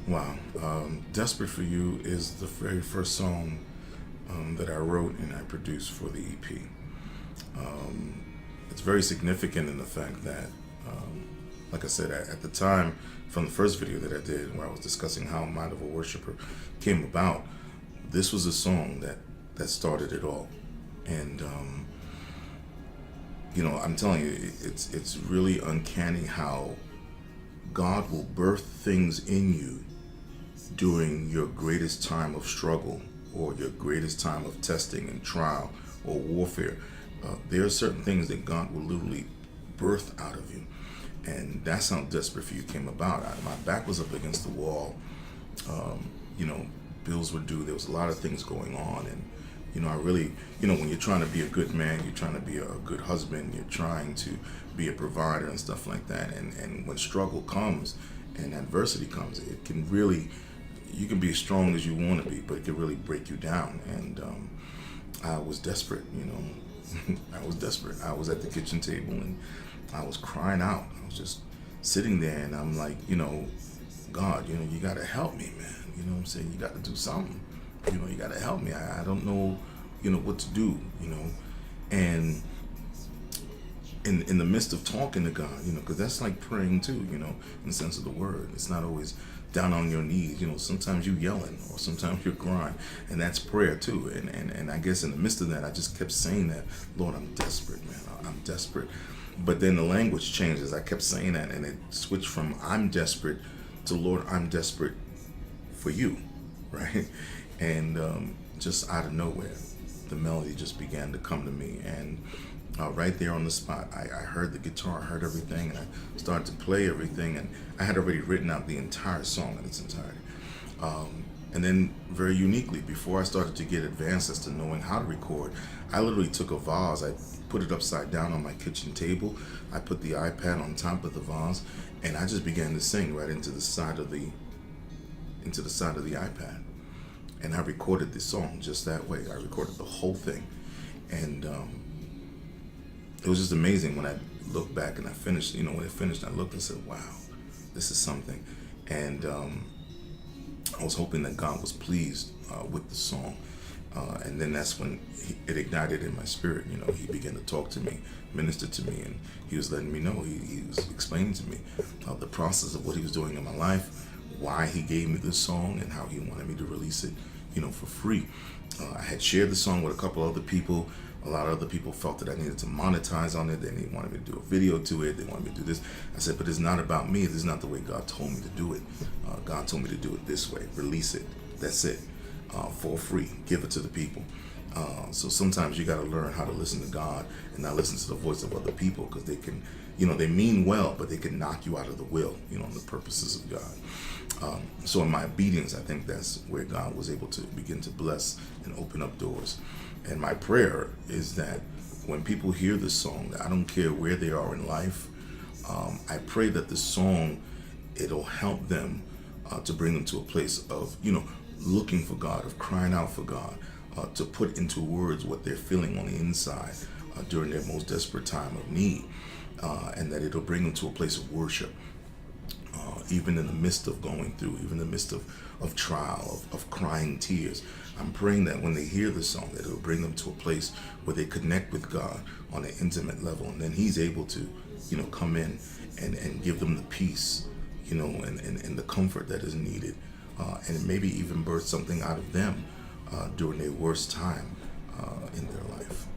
Wow. Desperate for You is the very first song that I wrote and I produced for the EP. It's very significant in the fact that, like I said, at the time, from the first video that I did, where I was discussing how Mind of a Worshipper came about, this was a song that started it all. And, I'm telling you, it's really uncanny how God will birth things in you during your greatest time of struggle or your greatest time of testing and trial or warfare. There are certain things that God will literally birth out of you. And that's how Desperate for You came about. My back was up against the wall. Um, you know, bills were due. There was a lot of things going on. And, I really, when you're trying to be a good man, you're trying to be a good husband, you're trying to be a provider and stuff like that. And when struggle comes and adversity comes, it can really, you can be as strong as you want to be, but it can really break you down. And I was desperate. I was desperate. I was at the kitchen table and I was crying out. I was just sitting there and I'm like, God, you got to help me, man. You know what I'm saying? You got to do something. You got to help me. I don't know, what to do. And in the midst of talking to God, because that's like praying too, in the sense of the word. It's not always down on your knees. Sometimes you yelling or sometimes you're crying, and that's prayer too. And I guess in the midst of that, I just kept saying that, Lord, I'm desperate, man. I'm desperate. But then the language changes. I kept saying that, and it switched from I'm desperate to Lord, I'm desperate for you, right? And just out of nowhere, the melody just began to come to me, and right there on the spot, I heard the guitar, I heard everything, and I started to play everything, and I had already written out the entire song in its entirety. And then, very uniquely, before I started to get advanced as to knowing how to record, I literally took a vase, I put it upside down on my kitchen table, I put the iPad on top of the vase, and I just began to sing right into the side of the iPad. And I recorded this song just that way. I recorded the whole thing, and it was just amazing when I looked back and I finished. When it finished, I looked and said, "Wow, this is something." And I was hoping that God was pleased with the song, and then that's when it ignited in my spirit. He began to talk to me, minister to me, and he was letting me know. He was explaining to me the process of what he was doing in my life, why he gave me this song, and how he wanted me to release it, for free. I had shared the song with a couple other people. A lot of other people felt that I needed to monetize on it. They wanted me to do a video to it. They wanted me to do this. I said, but it's not about me. This is not the way God told me to do it. God told me to do it this way. Release it. That's it. For free. Give it to the people. So sometimes you got to learn how to listen to God and not listen to the voice of other people, because they can, they mean well, but they can knock you out of the will, on the purposes of God. So in my obedience, I think that's where God was able to begin to bless and open up doors. And my prayer is that when people hear this song, I don't care where they are in life, I pray that the song, it'll help them to bring them to a place of, looking for God, of crying out for God, to put into words what they're feeling on the inside during their most desperate time of need, and that it'll bring them to a place of worship. Even in the midst of going through, even in the midst of trial, of crying tears. I'm praying that when they hear the song, that it'll bring them to a place where they connect with God on an intimate level. And then he's able to, come in and give them the peace, and the comfort that is needed. And maybe even birth something out of them during their worst time in their life.